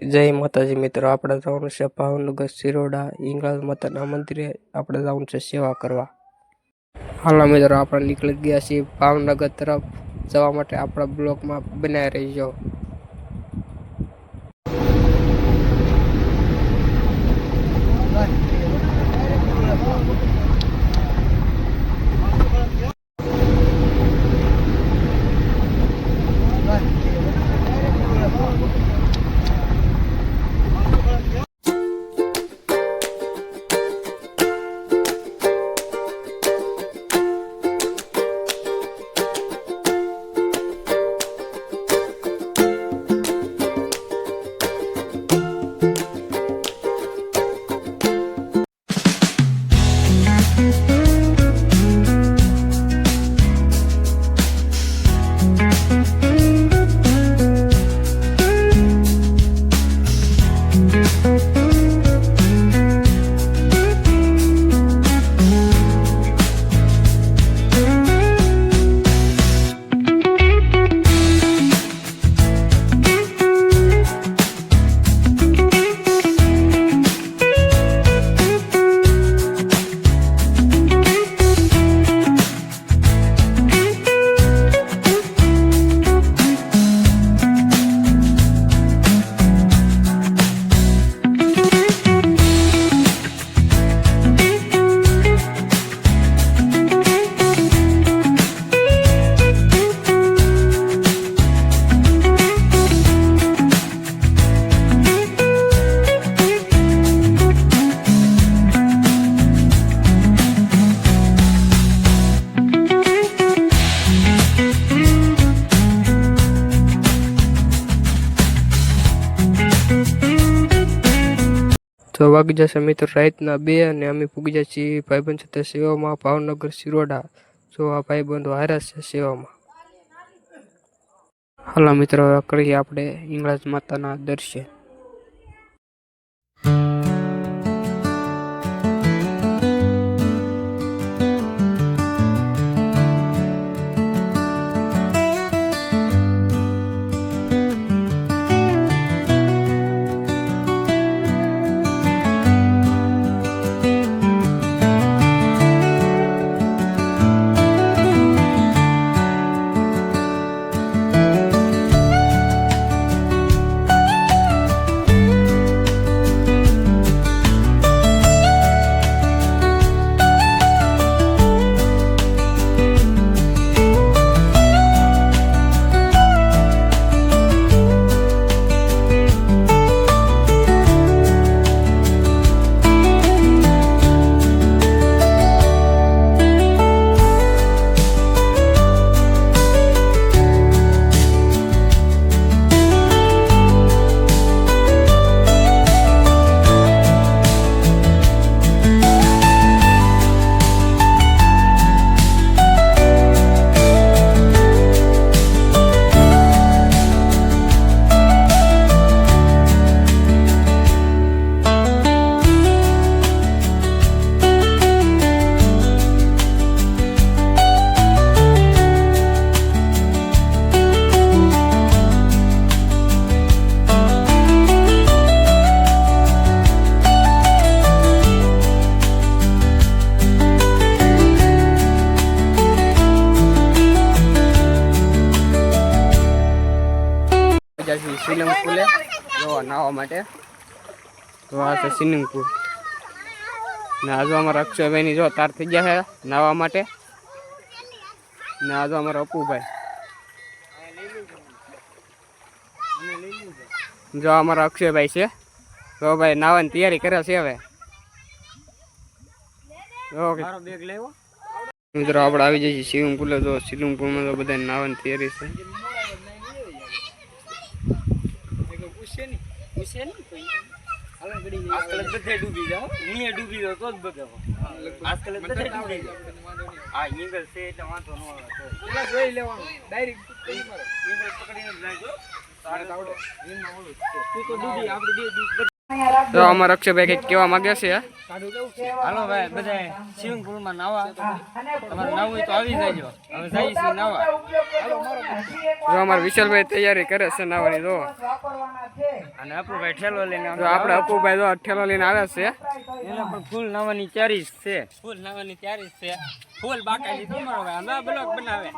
જય માતાજી મિત્રો, આપણે જવાનું છે ભાવનગર શિરોડા હિંગળાજ માતાના મંદિરે. આપણે જવાનું છે સેવા કરવા. હાલો મિત્રો, આપણે નીકળી ગયા છીએ ભાવનગર તરફ જવા માટે. આપણા બ્લોકમાં બનાવી રહીજો. તો વાગી જશે મિત્રો રાતના 2 અને અમે પૂગી જાય છીએ ભાઈબંધ સાથે સેવામાં ભાવનગર શિરોડા. જો આ ભાઈબંધો હારા છે સેવામાં. હાલો મિત્રો, કરીએ આપણે હિંગળાજ માતાના દર્શન. સ્વિમિંગ પુલે જો નાહવા માટે. તો આ છે સ્વિમિંગ પુલ ને આ જો અમારા અક્ષયભાઈની જો તાર થઈ ગયા છે નાહવા માટે. ને આ જો અમારા અપુભાઈ, જો અમારા અક્ષયભાઈ છે. તો ભાઈ નાહવાની તૈયારી કરે છે હવે. મિત્રો આપણે આવી જઈએ સ્વિમિંગ પુલે. જો સ્વિમિંગ પુલમાં તો બધા નાહવાની તૈયારી છે. ડૂબી જાઓ ડૂબી જાઓ તો જ બગાવો. આજકાલ બધે ડૂબી જાઓ. હા ઈંગલ છે એટલે વાંધો ન આવે. જોઈ લેવાનું ડાયરેક્ટ ઈંગલ પકડીને જ લાગજો. તારે આવડે ઈનમાં ઓલું તું તો ડૂબી આપણે બે તો અમારા અક્ષયભાઈ કંઈક કહેવા માંગે છે. હાલો ભાઈ બધા સ્વિમિંગ પુલમાં નાવા તમારે નાવું હોય તો આવી જાયજો. હવે જઈએ છીએ નાવા. જો અમારા વિશાલભાઈ તૈયારી કરે છે નાવાની. જો અને અપુભાઈ ઠેલો લઈને જો આપણે અપુભાઈ જો ઠેલો લઈને આવે છે. એને પણ ફૂલ નાવાની તૈયારી છે. ફૂલ નાવાની તૈયારી છે. ફૂલ બાકાજી તમારો ભાઈ અમે બ્લોગ બનાવે.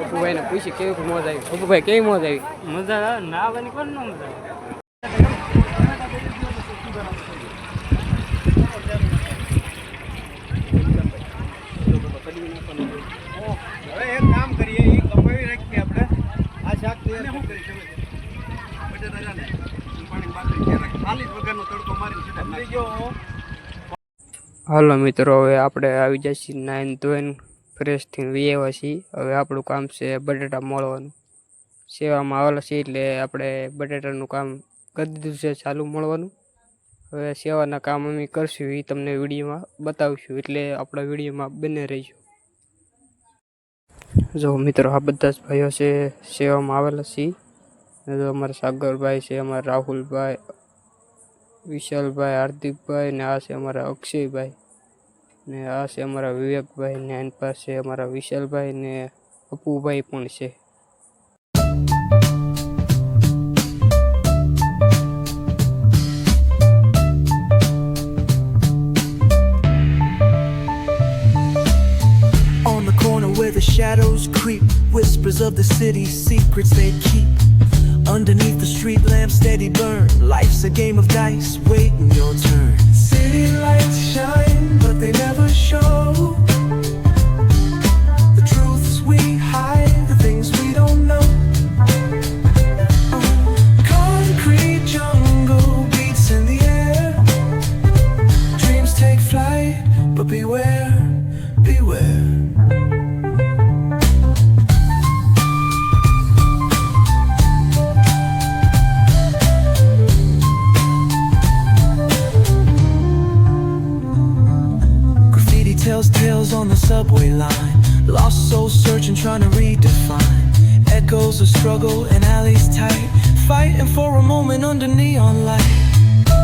અપુભાઈને પૂછી કેવી મોજ આવી. અપુભાઈ કેવી મોજ આવી? મજા આવે નાવાની કોણ ન મજા આવે. હવે એક કામ કરીએ, એ કપાવી રાખીએ આપણે. આ શાક તૈયાર કરી બટેટાને પાણી બાકી ખાલી વગરનો તડકો મારી સીધા ગયો. હાલો મિત્રો, હવે આપણે આવી જાય છીએ નાઈન ધોઈને ફ્રેશ થઈને વીએવા છીએ. હવે આપણું કામ છે બટેટા મળવાનું. સેવામાં આવેલા છે એટલે આપણે બટેટાનું કામ કરી દીધું છે ચાલુ મળવાનું. હવે સેવાના કામ અમે કરશું એ તમને વિડીયોમાં બતાવીશું, એટલે આપણા વિડીયોમાં બને રહીશું. જો મિત્રો, આ બધા જ ભાઈઓ છે સેવામાં આવેલા છીએ. જો અમારા સાગરભાઈ છે, અમારા રાહુલભાઈ, વિશાલભાઈ, હાર્દિકભાઈ, ને આ છે અમારા અક્ષયભાઈ, ને આ છે અમારા વિવેકભાઈ, ને એની પાસે અમારા વિશાલભાઈ ને અપુભાઈ પણ છે. On the corner where the shadows creep, whispers of the city's secrets they keep. Underneath the street lamp steady burn, life's a game of dice, waiting your turn. City lights shine, but they never show the truths we hide, the things we don't know. Concrete jungle beats in the air, dreams take flight, but beware, beware. Tells tales on the subway line, lost souls searching, trying to redefine. Echoes of struggle and alleys tight, fighting for a moment under neon light.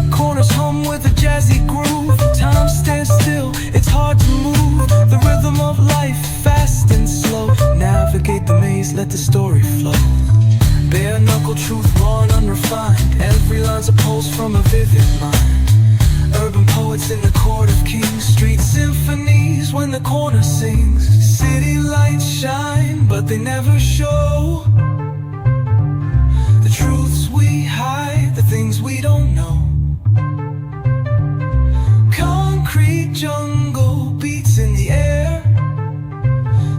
Corners hum with a jazzy groove, time stands still, it's hard to move. The rhythm of life, fast and slow. Navigate the maze, let the story flow. Bare knuckle truth, raw and unrefined. Every line's a pulse from a vivid mind. Urban poets in the court of kings, street symphonies when the corner sings. City lights shine, but they never show the truths we hide, the things we don't know. Concrete jungle beats in the air,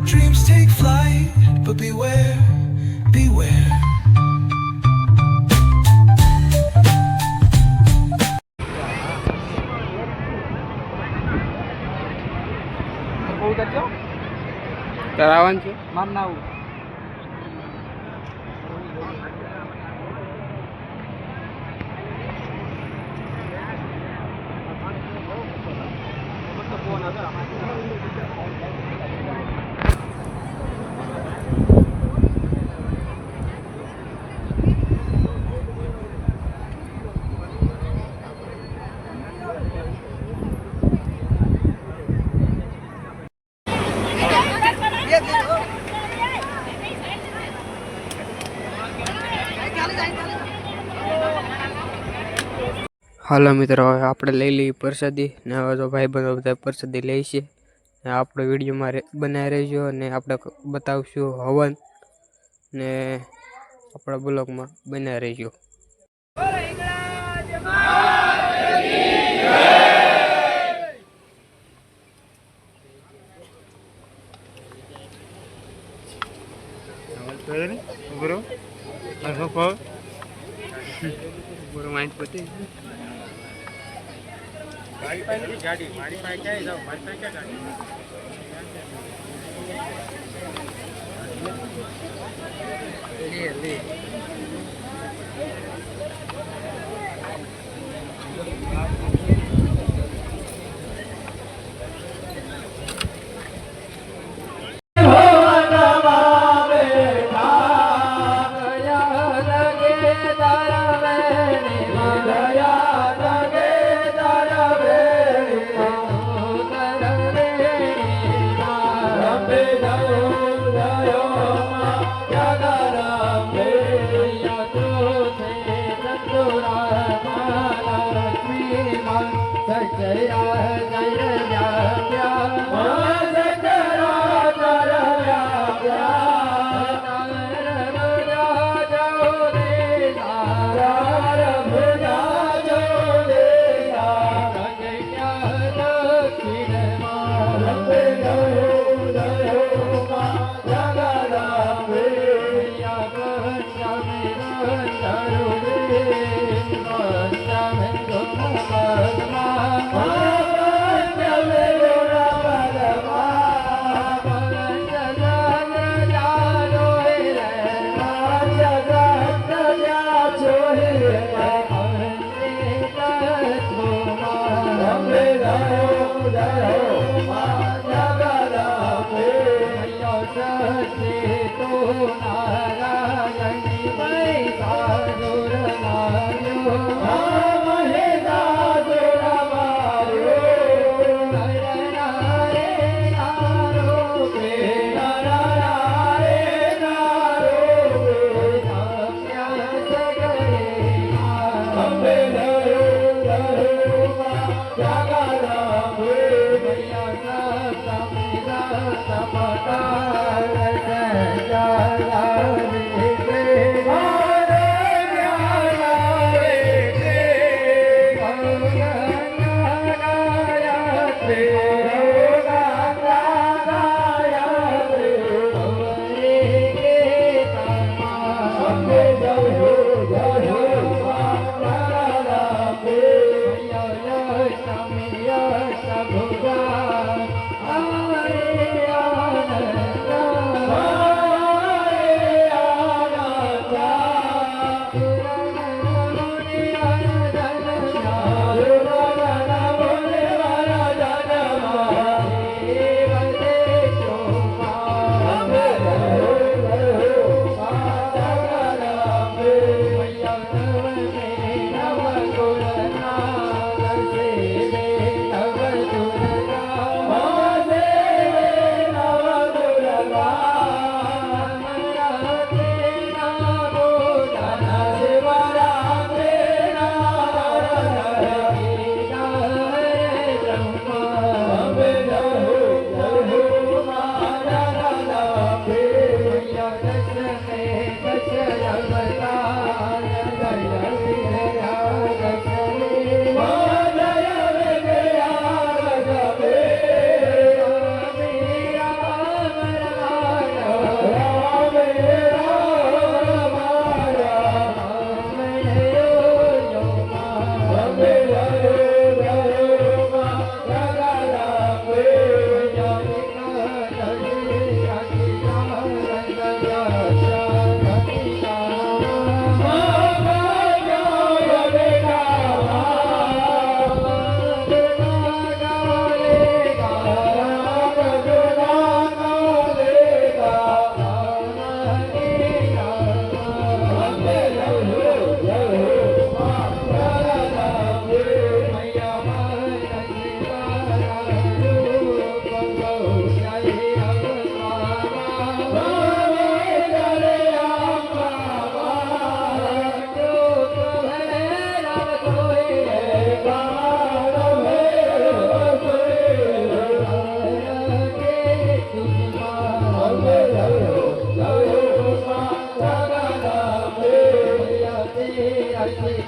dreams take flight, but beware, beware. તરાવન છે મામ નાવું. હાલો મિત્રો, હવે આપણે લઈ લઈએ પ્રસાદી. ને હવે તો ભાઈબંધો બધા પ્રસાદી લે છે. ને આપણે વિડીયોમાં બનાવી રહીજો, અને આપણે બતાવશું હવન, ને આપણા બ્લોગમાં બનાવી રહીજો. પૂરું વાંચ પતી મારી પાસે નથી ગાડી, મારી પાસે ક્યાંય જાવ, મારી પાસે ક્યાં ગાડી? લે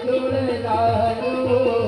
तुलदारू